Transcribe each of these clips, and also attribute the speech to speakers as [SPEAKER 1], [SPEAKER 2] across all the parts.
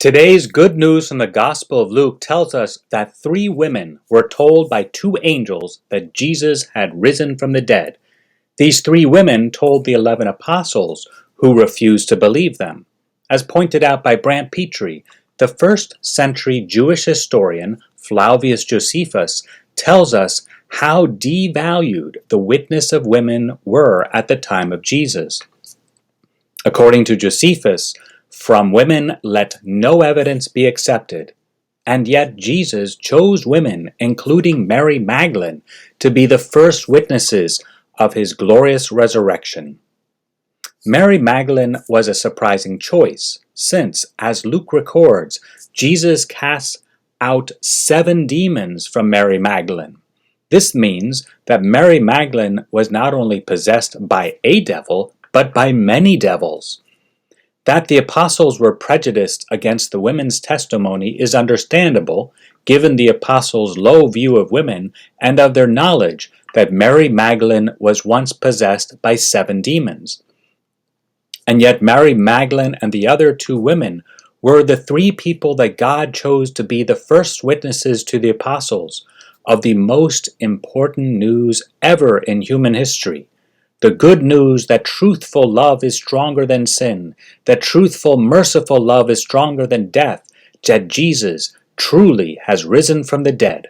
[SPEAKER 1] Today's good news from the Gospel of Luke tells us that 3 women were told by 2 angels that Jesus had risen from the dead. These 3 women told the 11 apostles, who refused to believe them. As pointed out by Brant Petrie, the first-century Jewish historian Flavius Josephus tells us how devalued the witness of women were at the time of Jesus. According to Josephus, from women let no evidence be accepted. And yet Jesus chose women, including Mary Magdalene, to be the first witnesses of his glorious resurrection. Mary Magdalene was a surprising choice, since, as Luke records, Jesus cast out 7 demons from Mary Magdalene. This means that Mary Magdalene was not only possessed by a devil, but by many devils. That the apostles were prejudiced against the women's testimony is understandable, given the apostles' low view of women and of their knowledge that Mary Magdalene was once possessed by 7 demons. And yet Mary Magdalene and the other 2 women were the 3 people that God chose to be the first witnesses to the apostles of the most important news ever in human history. The good news that truthful love is stronger than sin, that truthful, merciful love is stronger than death, that Jesus truly has risen from the dead.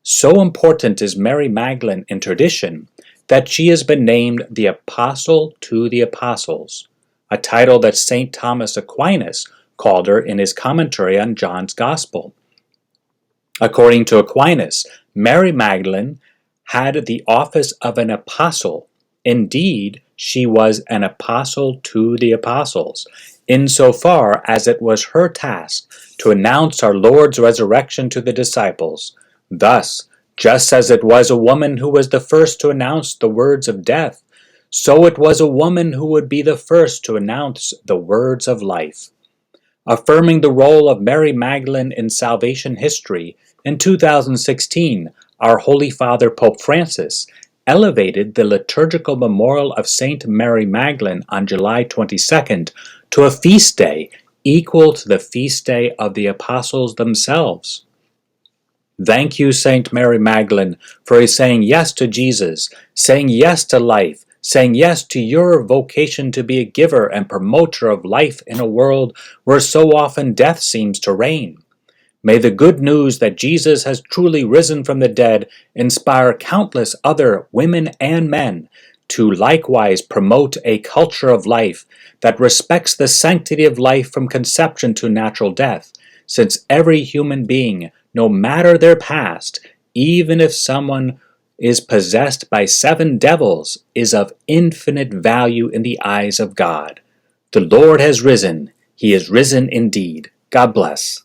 [SPEAKER 1] So important is Mary Magdalene in tradition that she has been named the Apostle to the Apostles, a title that St. Thomas Aquinas called her in his commentary on John's Gospel. According to Aquinas, Mary Magdalene had the office of an apostle. Indeed, she was an apostle to the apostles, insofar as it was her task to announce our Lord's resurrection to the disciples. Thus, just as it was a woman who was the first to announce the words of death, so it was a woman who would be the first to announce the words of life. Affirming the role of Mary Magdalene in salvation history, in 2016, our Holy Father Pope Francis elevated the liturgical memorial of Saint Mary Magdalene on July 22nd to a feast day equal to the feast day of the apostles themselves. Thank you, Saint Mary Magdalene, for saying yes to Jesus, saying yes to life, saying yes to your vocation to be a giver and promoter of life in a world where so often death seems to reign. May the good news that Jesus has truly risen from the dead inspire countless other women and men to likewise promote a culture of life that respects the sanctity of life from conception to natural death, since every human being, no matter their past, even if someone is possessed by 7 devils, is of infinite value in the eyes of God. The Lord has risen. He is risen indeed. God bless.